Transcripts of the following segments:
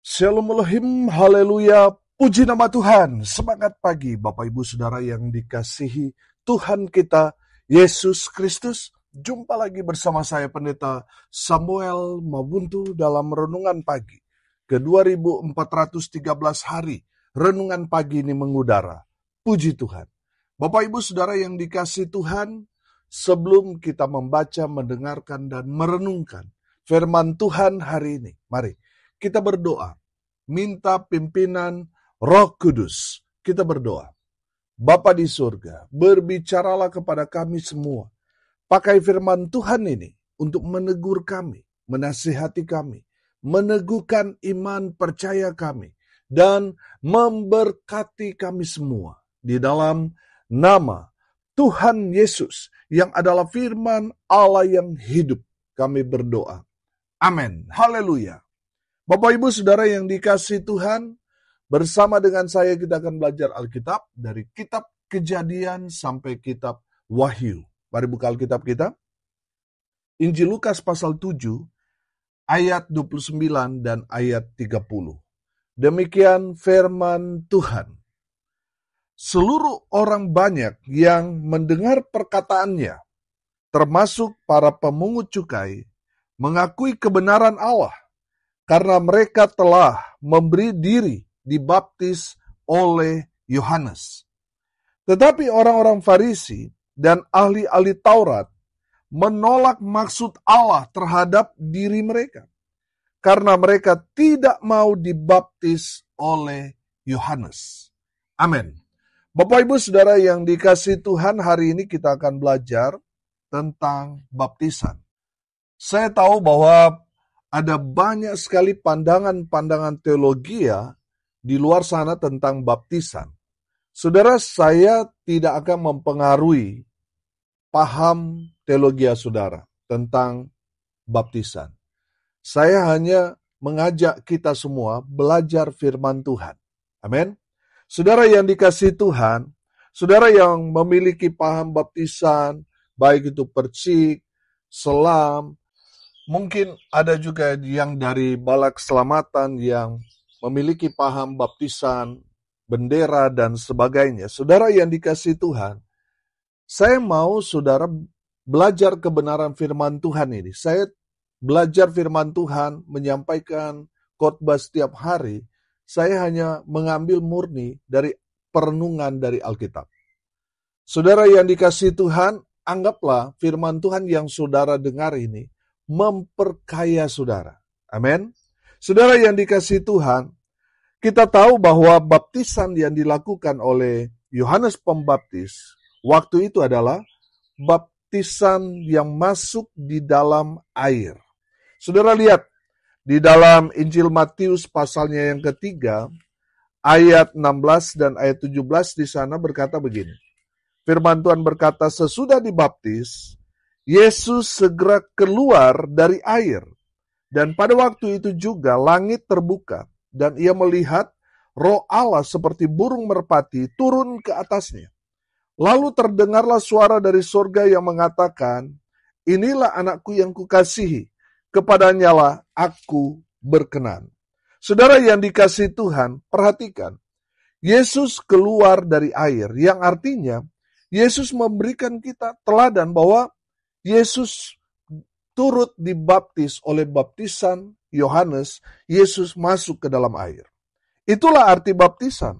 Shalom Elohim, haleluya, puji nama Tuhan. Semangat pagi Bapak Ibu Saudara yang dikasihi Tuhan kita, Yesus Kristus. Jumpa lagi bersama saya Pendeta Samuel Mabuntu dalam Renungan Pagi. Ke-2413 hari, Renungan Pagi ini mengudara. Puji Tuhan. Bapak Ibu Saudara yang dikasihi Tuhan, sebelum kita membaca, mendengarkan, dan merenungkan firman Tuhan hari ini, mari kita berdoa, minta pimpinan Roh Kudus. Kita berdoa. Bapa di surga, berbicaralah kepada kami semua. Pakai firman Tuhan ini untuk menegur kami, menasihati kami, meneguhkan iman percaya kami, dan memberkati kami semua. Di dalam nama Tuhan Yesus yang adalah firman Allah yang hidup, kami berdoa. Amin. Haleluya. Bapak Ibu Saudara yang dikasihi Tuhan, bersama dengan saya kita akan belajar Alkitab dari kitab Kejadian sampai kitab Wahyu. Mari buka Alkitab kita. Injil Lukas pasal 7 ayat 29 dan ayat 30. Demikian firman Tuhan. Seluruh orang banyak yang mendengar perkataannya, termasuk para pemungut cukai, mengakui kebenaran Allah, karena mereka telah memberi diri dibaptis oleh Yohanes. Tetapi orang-orang Farisi dan ahli-ahli Taurat menolak maksud Allah terhadap diri mereka, karena mereka tidak mau dibaptis oleh Yohanes. Amin. Bapak Ibu Saudara yang dikasihi Tuhan, hari ini kita akan belajar tentang baptisan. Saya tahu bahwa ada banyak sekali pandangan-pandangan teologi di luar sana tentang baptisan. Saudara, saya tidak akan mempengaruhi paham teologi saudara tentang baptisan. Saya hanya mengajak kita semua belajar firman Tuhan. Amin. Saudara yang dikasihi Tuhan, saudara yang memiliki paham baptisan, baik itu percik, selam, mungkin ada juga yang dari Balak Keselamatan yang memiliki paham baptisan, bendera, dan sebagainya. Saudara yang dikasihi Tuhan, saya mau saudara belajar kebenaran firman Tuhan ini. Saya belajar firman Tuhan, menyampaikan khotbah setiap hari. Saya hanya mengambil murni dari perenungan dari Alkitab. Saudara yang dikasihi Tuhan, anggaplah firman Tuhan yang saudara dengar ini memperkaya saudara. Amin. Saudara yang dikasihi Tuhan, kita tahu bahwa baptisan yang dilakukan oleh Yohanes Pembaptis waktu itu adalah baptisan yang masuk di dalam air. Saudara lihat di dalam Injil Matius pasalnya yang ketiga, ayat 16 dan ayat 17 di sana berkata begini. Firman Tuhan berkata, sesudah dibaptis, Yesus segera keluar dari air, dan pada waktu itu juga langit terbuka, dan ia melihat Roh Allah seperti burung merpati turun ke atasnya. Lalu terdengarlah suara dari surga yang mengatakan, inilah anakku yang kukasihi, kepadanya lah aku berkenan. Saudara yang dikasihi Tuhan, perhatikan, Yesus keluar dari air, yang artinya Yesus memberikan kita teladan bahwa Yesus turut dibaptis oleh baptisan Yohanes, Yesus masuk ke dalam air. Itulah arti baptisan.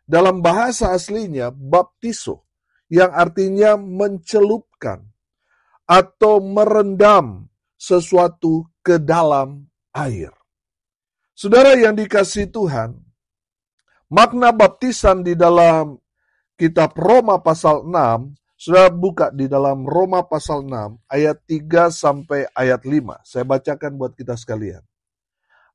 Dalam bahasa aslinya, baptiso, yang artinya mencelupkan atau merendam sesuatu ke dalam air. Saudara yang dikasihi Tuhan, makna baptisan di dalam kitab Roma pasal 6, sudah buka di dalam Roma pasal 6 ayat 3 sampai ayat 5. Saya bacakan buat kita sekalian.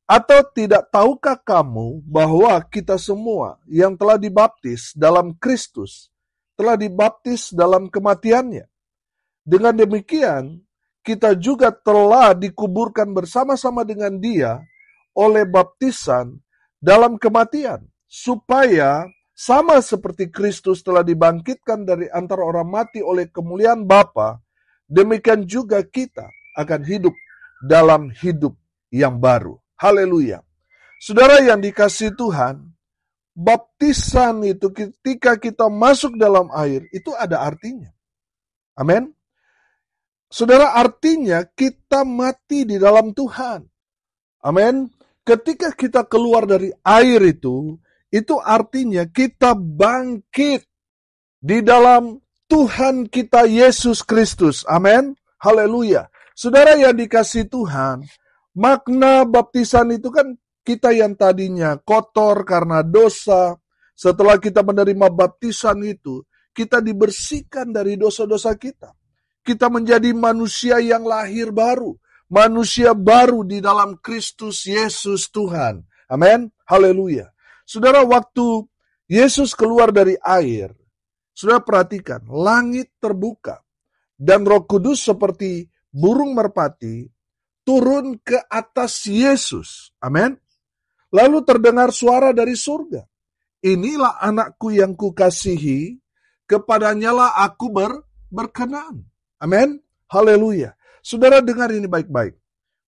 Atau tidak tahukah kamu bahwa kita semua yang telah dibaptis dalam Kristus telah dibaptis dalam kematiannya? Dengan demikian, kita juga telah dikuburkan bersama-sama dengan Dia oleh baptisan dalam kematian, supaya sama seperti Kristus telah dibangkitkan dari antara orang mati oleh kemuliaan Bapa, demikian juga kita akan hidup dalam hidup yang baru. Haleluya. Saudara yang dikasihi Tuhan, baptisan itu ketika kita masuk dalam air, itu ada artinya. Amin. Saudara, artinya kita mati di dalam Tuhan. Amin. Ketika kita keluar dari air itu artinya kita bangkit di dalam Tuhan kita Yesus Kristus. Amin. Haleluya. Saudara yang dikasihi Tuhan, makna baptisan itu kan kita yang tadinya kotor karena dosa, setelah kita menerima baptisan itu, kita dibersihkan dari dosa-dosa kita. Kita menjadi manusia yang lahir baru. Manusia baru di dalam Kristus Yesus Tuhan. Amin. Haleluya. Saudara, waktu Yesus keluar dari air, saudara perhatikan, langit terbuka. Dan Roh Kudus seperti burung merpati turun ke atas Yesus. Amin. Lalu terdengar suara dari surga. Inilah anakku yang kukasihi, kepadanyalah aku berkenan. Amin. Haleluya. Saudara dengar ini baik-baik.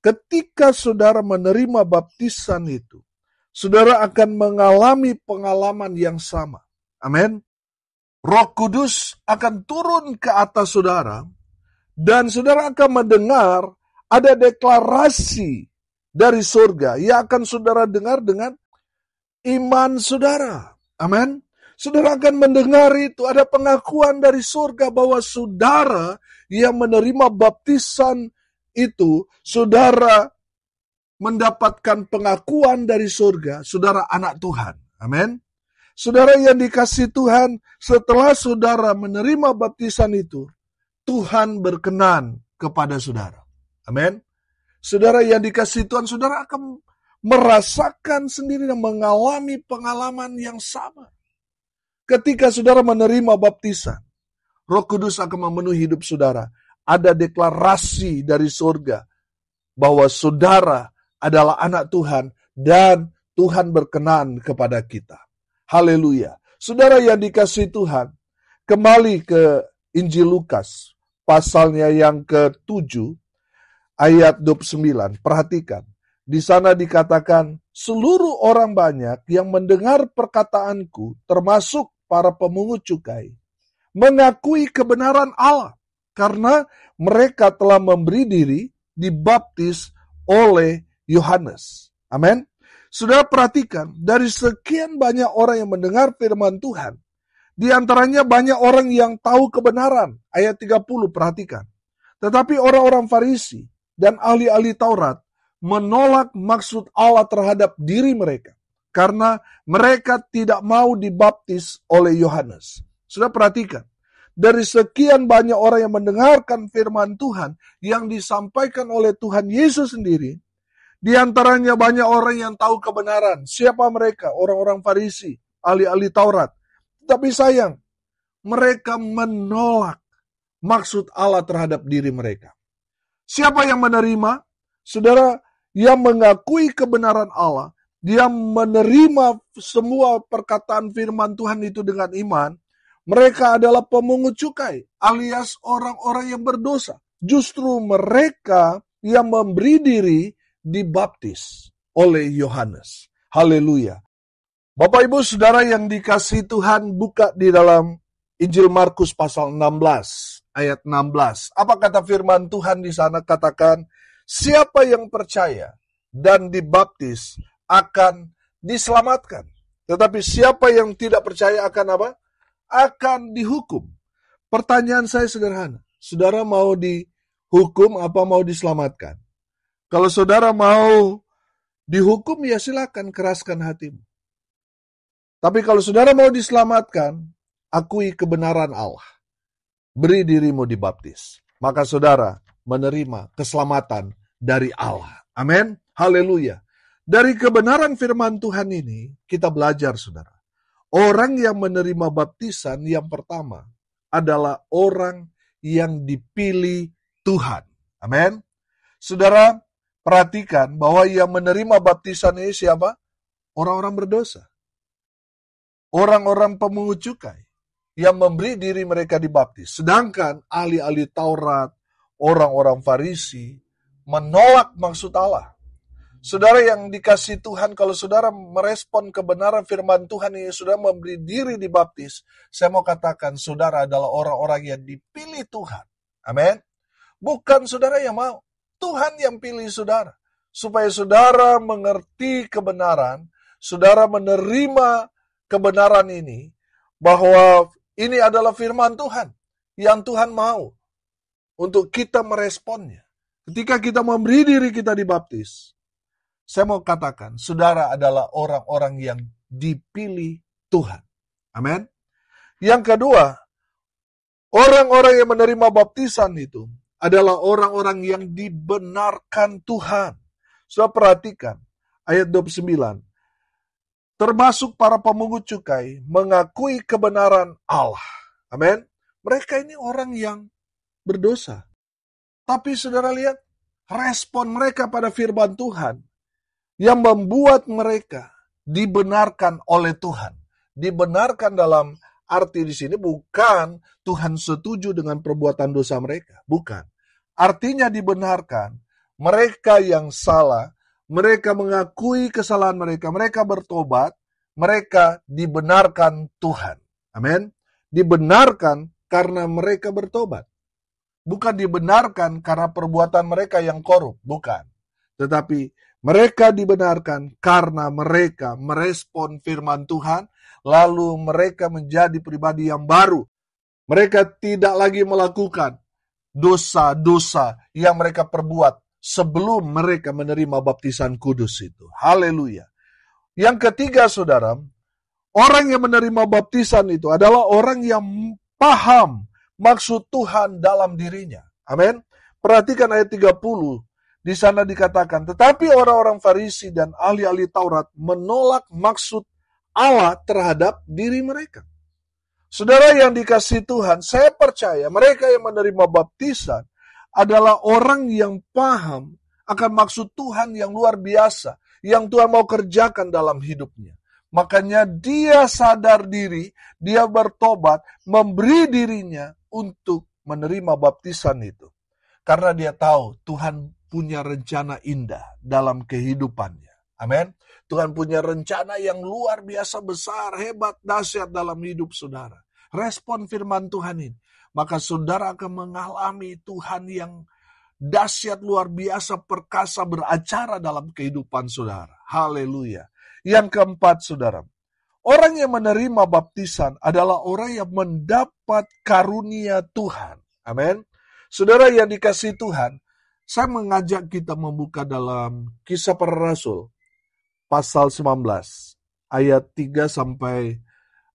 Ketika saudara menerima baptisan itu, saudara akan mengalami pengalaman yang sama. Amin. Roh Kudus akan turun ke atas saudara, dan saudara akan mendengar ada deklarasi dari surga yang akan saudara dengar dengan iman saudara. Amin. Saudara akan mendengar itu, ada pengakuan dari surga bahwa saudara yang menerima baptisan itu, saudara mendapatkan pengakuan dari surga, saudara anak Tuhan. Amin. Saudara yang dikasihi Tuhan, setelah saudara menerima baptisan itu, Tuhan berkenan kepada saudara. Amin. Saudara yang dikasihi Tuhan, saudara akan merasakan sendiri dan mengalami pengalaman yang sama. Ketika saudara menerima baptisan, Roh Kudus akan memenuhi hidup saudara. Ada deklarasi dari surga bahwa saudara adalah anak Tuhan dan Tuhan berkenan kepada kita. Haleluya. Saudara yang dikasihi Tuhan, kembali ke Injil Lukas, pasalnya yang ke-7, ayat 29. Perhatikan, di sana dikatakan, seluruh orang banyak yang mendengar perkataanku, termasuk para pemungut cukai, mengakui kebenaran Allah, karena mereka telah memberi diri dibaptis oleh Yohanes. Amin. Saudara perhatikan, dari sekian banyak orang yang mendengar firman Tuhan, di antaranya banyak orang yang tahu kebenaran. Ayat 30, perhatikan. Tetapi orang-orang Farisi dan ahli-ahli Taurat menolak maksud Allah terhadap diri mereka, karena mereka tidak mau dibaptis oleh Yohanes. Sudah perhatikan, dari sekian banyak orang yang mendengarkan firman Tuhan yang disampaikan oleh Tuhan Yesus sendiri, di antaranya banyak orang yang tahu kebenaran. Siapa mereka? Orang-orang Farisi, ahli-ahli Taurat. Tapi sayang, mereka menolak maksud Allah terhadap diri mereka. Siapa yang menerima? Saudara, yang mengakui kebenaran Allah, dia menerima semua perkataan firman Tuhan itu dengan iman, mereka adalah pemungut cukai, alias orang-orang yang berdosa. Justru mereka yang memberi diri dibaptis oleh Yohanes. Haleluya. Bapak Ibu Saudara yang dikasihi Tuhan, buka di dalam Injil Markus pasal 16, ayat 16. Apa kata firman Tuhan di sana? Katakan, siapa yang percaya dan dibaptis akan diselamatkan. Tetapi siapa yang tidak percaya akan apa? Akan dihukum. Pertanyaan saya sederhana. Saudara mau dihukum apa mau diselamatkan? Kalau saudara mau dihukum, ya silakan keraskan hatimu. Tapi kalau saudara mau diselamatkan, akui kebenaran Allah. Beri dirimu dibaptis. Maka saudara menerima keselamatan dari Allah. Amin. Haleluya. Dari kebenaran firman Tuhan ini, kita belajar saudara. Orang yang menerima baptisan yang pertama adalah orang yang dipilih Tuhan. Amin. Saudara, perhatikan bahwa yang menerima baptisan ini siapa? Orang-orang berdosa. Orang-orang pemungut cukai yang memberi diri mereka dibaptis. Sedangkan ahli-ahli Taurat, orang-orang Farisi menolak maksud Allah. Saudara yang dikasih Tuhan, kalau saudara merespon kebenaran firman Tuhan ini, saudara memberi diri dibaptis, saya mau katakan saudara adalah orang-orang yang dipilih Tuhan. Amin. Bukan saudara yang mau, Tuhan yang pilih saudara. Supaya saudara mengerti kebenaran, saudara menerima kebenaran ini, bahwa ini adalah firman Tuhan, yang Tuhan mau untuk kita meresponnya. Ketika kita memberi diri kita dibaptis, saya mau katakan, saudara adalah orang-orang yang dipilih Tuhan. Amin. Yang kedua, orang-orang yang menerima baptisan itu adalah orang-orang yang dibenarkan Tuhan. Saudara perhatikan, ayat 29. Termasuk para pemungut cukai mengakui kebenaran Allah. Amin. Mereka ini orang yang berdosa. Tapi saudara lihat, respon mereka pada firman Tuhan yang membuat mereka dibenarkan oleh Tuhan. Dibenarkan dalam arti di sini bukan Tuhan setuju dengan perbuatan dosa mereka. Bukan. Artinya dibenarkan. Mereka yang salah, mereka mengakui kesalahan mereka, mereka bertobat, mereka dibenarkan Tuhan. Amin. Dibenarkan karena mereka bertobat. Bukan dibenarkan karena perbuatan mereka yang korup. Bukan. Tetapi mereka dibenarkan karena mereka merespon firman Tuhan, lalu mereka menjadi pribadi yang baru. Mereka tidak lagi melakukan dosa-dosa yang mereka perbuat sebelum mereka menerima baptisan kudus itu. Haleluya. Yang ketiga, saudara, orang yang menerima baptisan itu adalah orang yang paham maksud Tuhan dalam dirinya. Amin. Perhatikan ayat 30. Di sana dikatakan, tetapi orang-orang Farisi dan ahli-ahli Taurat menolak maksud Allah terhadap diri mereka. Saudara yang dikasihi Tuhan, saya percaya mereka yang menerima baptisan adalah orang yang paham akan maksud Tuhan yang luar biasa, yang Tuhan mau kerjakan dalam hidupnya. Makanya dia sadar diri, dia bertobat, memberi dirinya untuk menerima baptisan itu. Karena dia tahu Tuhan punya rencana indah dalam kehidupannya. Amin. Tuhan punya rencana yang luar biasa besar, hebat, dahsyat dalam hidup saudara. Respon firman Tuhan ini. Maka saudara akan mengalami Tuhan yang dahsyat, luar biasa, perkasa, beracara dalam kehidupan saudara. Haleluya. Yang keempat, saudara. Orang yang menerima baptisan adalah orang yang mendapat karunia Tuhan. Amin. Saudara yang dikasihi Tuhan, saya mengajak kita membuka dalam Kisah Para Rasul, pasal 19, ayat 3 sampai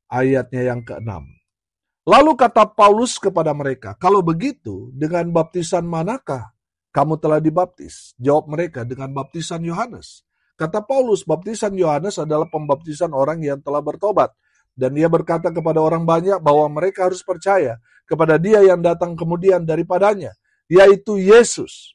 ayatnya yang ke-6. Lalu kata Paulus kepada mereka, kalau begitu, dengan baptisan manakah kamu telah dibaptis? Jawab mereka, dengan baptisan Yohanes. Kata Paulus, baptisan Yohanes adalah pembaptisan orang yang telah bertobat. Dan dia berkata kepada orang banyak bahwa mereka harus percaya kepada dia yang datang kemudian daripadanya, yaitu Yesus.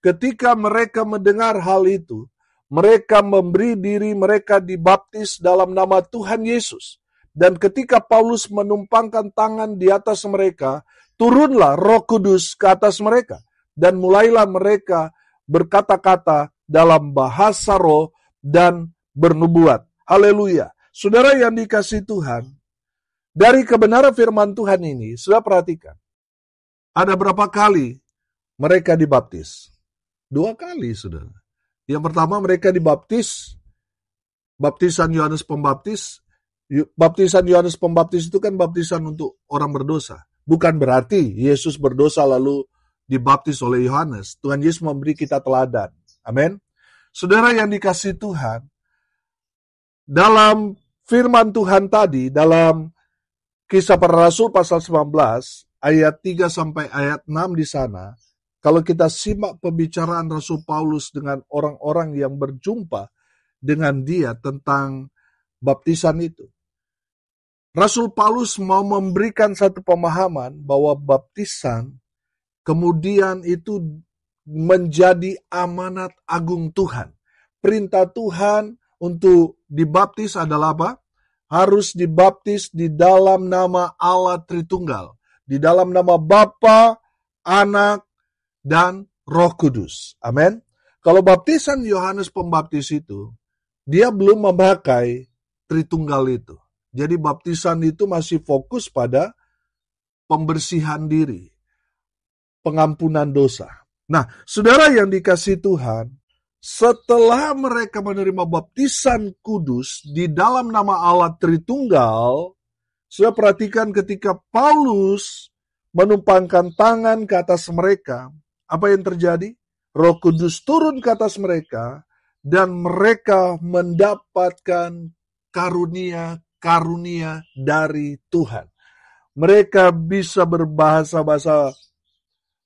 Ketika mereka mendengar hal itu, mereka memberi diri mereka dibaptis dalam nama Tuhan Yesus. Dan ketika Paulus menumpangkan tangan di atas mereka, turunlah Roh Kudus ke atas mereka. Dan mulailah mereka berkata-kata dalam bahasa roh dan bernubuat. Haleluya. Saudara yang dikasihi Tuhan, dari kebenaran firman Tuhan ini, sudah perhatikan. Ada berapa kali mereka dibaptis? 2 kali, saudara. Yang pertama mereka dibaptis, baptisan Yohanes Pembaptis. Baptisan Yohanes Pembaptis itu kan baptisan untuk orang berdosa. Bukan berarti Yesus berdosa lalu dibaptis oleh Yohanes. Tuhan Yesus memberi kita teladan. Amin. Saudara yang dikasihi Tuhan, dalam firman Tuhan tadi, dalam Kisah Para Rasul pasal 19, ayat 3 sampai ayat 6 di sana, kalau kita simak pembicaraan Rasul Paulus dengan orang-orang yang berjumpa dengan dia tentang baptisan itu. Rasul Paulus mau memberikan satu pemahaman bahwa baptisan kemudian itu menjadi amanat agung Tuhan. Perintah Tuhan untuk dibaptis adalah apa? Harus dibaptis di dalam nama Allah Tritunggal. Di dalam nama Bapa, Anak, dan Roh Kudus. Amin. Kalau baptisan Yohanes Pembaptis itu, dia belum memakai Tritunggal itu. Jadi baptisan itu masih fokus pada pembersihan diri, pengampunan dosa. Nah, saudara yang dikasihi Tuhan, setelah mereka menerima baptisan kudus di dalam nama Allah Tritunggal, sudah perhatikan ketika Paulus menumpangkan tangan ke atas mereka, apa yang terjadi? Roh Kudus turun ke atas mereka, dan mereka mendapatkan karunia-karunia dari Tuhan. Mereka bisa berbahasa-bahasa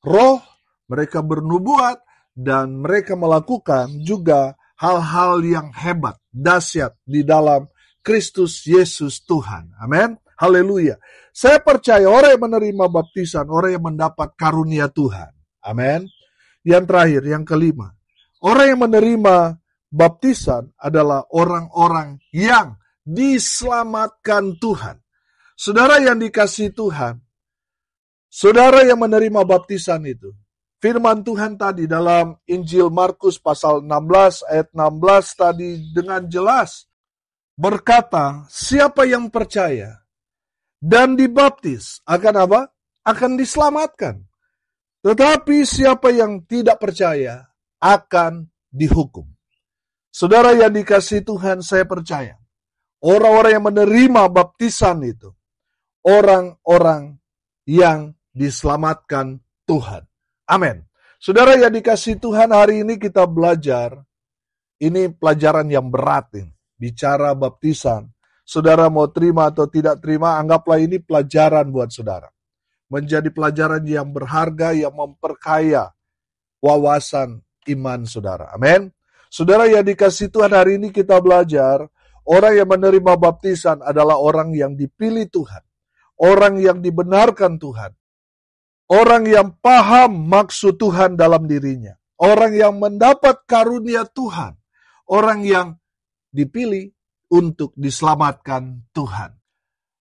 roh, mereka bernubuat, dan mereka melakukan juga hal-hal yang hebat, dahsyat di dalam Kristus Yesus Tuhan. Amin. Haleluya. Saya percaya orang yang menerima baptisan, orang yang mendapat karunia Tuhan. Amin. Yang terakhir, yang kelima. Orang yang menerima baptisan adalah orang-orang yang diselamatkan Tuhan. Saudara yang dikasihi Tuhan, saudara yang menerima baptisan itu, firman Tuhan tadi dalam Injil Markus pasal 16 ayat 16 tadi dengan jelas berkata, siapa yang percaya dan dibaptis akan apa? Akan diselamatkan. Tetapi siapa yang tidak percaya akan dihukum. Saudara yang dikasihi Tuhan, saya percaya orang-orang yang menerima baptisan itu, orang-orang yang diselamatkan Tuhan. Amin. Saudara yang dikasihi Tuhan, hari ini kita belajar, ini pelajaran yang berat ini, bicara baptisan. Saudara mau terima atau tidak terima, anggaplah ini pelajaran buat saudara. Menjadi pelajaran yang berharga, yang memperkaya wawasan iman saudara. Amin. Saudara yang dikasihi Tuhan, hari ini kita belajar, orang yang menerima baptisan adalah orang yang dipilih Tuhan. Orang yang dibenarkan Tuhan. Orang yang paham maksud Tuhan dalam dirinya. Orang yang mendapat karunia Tuhan. Orang yang dipilih untuk diselamatkan Tuhan.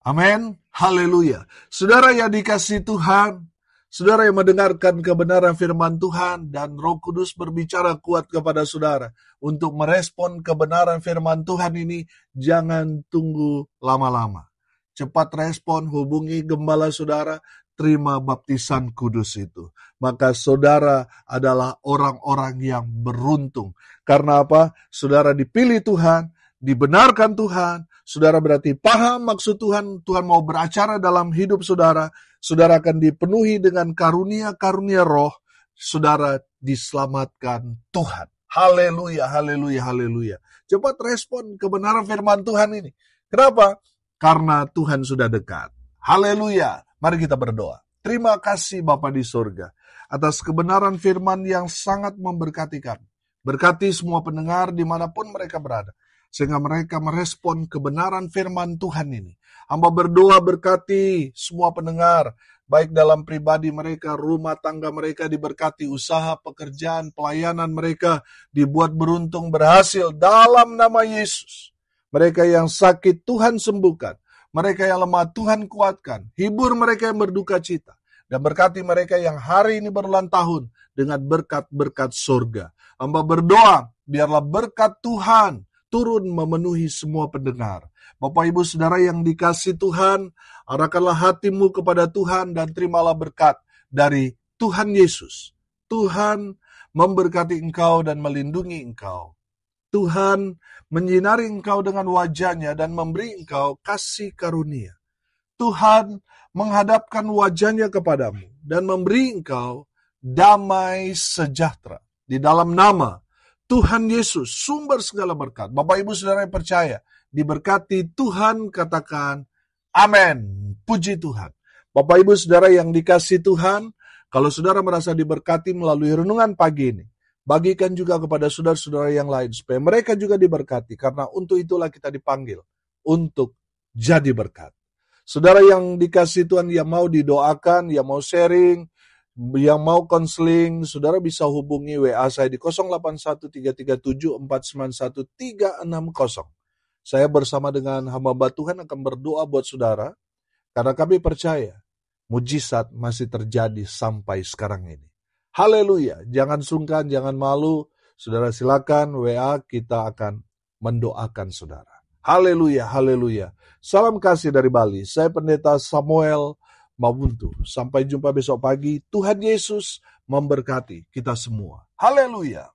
Amin. Haleluya. Saudara yang dikasihi Tuhan, saudara yang mendengarkan kebenaran firman Tuhan dan Roh Kudus berbicara kuat kepada saudara untuk merespon kebenaran firman Tuhan ini, jangan tunggu lama-lama. Cepat respon, hubungi gembala saudara, terima baptisan kudus itu. Maka saudara adalah orang-orang yang beruntung. Karena apa? Saudara dipilih Tuhan, dibenarkan Tuhan, saudara berarti paham maksud Tuhan, Tuhan mau beracara dalam hidup saudara, saudara akan dipenuhi dengan karunia-karunia roh, saudara diselamatkan Tuhan. Haleluya, haleluya, haleluya. Cepat respon kebenaran firman Tuhan ini. Kenapa? Karena Tuhan sudah dekat. Haleluya. Mari kita berdoa. Terima kasih Bapa di surga atas kebenaran firman yang sangat memberkati kami. Berkati semua pendengar dimanapun mereka berada, sehingga mereka merespon kebenaran firman Tuhan ini. Hamba berdoa berkati semua pendengar, baik dalam pribadi mereka, rumah tangga mereka diberkati, usaha, pekerjaan, pelayanan mereka dibuat beruntung, berhasil dalam nama Yesus. Mereka yang sakit Tuhan sembuhkan, mereka yang lemah Tuhan kuatkan, hibur mereka yang berduka cita, dan berkati mereka yang hari ini berulang tahun dengan berkat-berkat surga. Hamba berdoa, biarlah berkat Tuhan turun memenuhi semua pendengar. Bapak Ibu Saudara yang dikasihi Tuhan, arahkanlah hatimu kepada Tuhan dan terimalah berkat dari Tuhan Yesus. Tuhan memberkati engkau dan melindungi engkau. Tuhan menyinari engkau dengan wajahnya dan memberi engkau kasih karunia. Tuhan menghadapkan wajahnya kepadamu dan memberi engkau damai sejahtera. Di dalam nama Tuhan Yesus, sumber segala berkat. Bapak Ibu Saudara yang percaya, diberkati Tuhan, katakan amin. Puji Tuhan. Bapak Ibu Saudara yang dikasihi Tuhan, kalau saudara merasa diberkati melalui renungan pagi ini, bagikan juga kepada saudara-saudara yang lain, supaya mereka juga diberkati, karena untuk itulah kita dipanggil, untuk jadi berkat. Saudara yang dikasihi Tuhan, yang mau didoakan, yang mau sharing, yang mau konseling, saudara bisa hubungi WA saya di 081337491360. Saya bersama dengan hamba Tuhan akan berdoa buat saudara, karena kami percaya mujizat masih terjadi sampai sekarang ini. Haleluya, jangan sungkan, jangan malu. Saudara silakan WA, kita akan mendoakan saudara. Haleluya, haleluya. Salam kasih dari Bali. Saya Pendeta Samuel Mabuntu. Sampai jumpa besok pagi. Tuhan Yesus memberkati kita semua. Haleluya.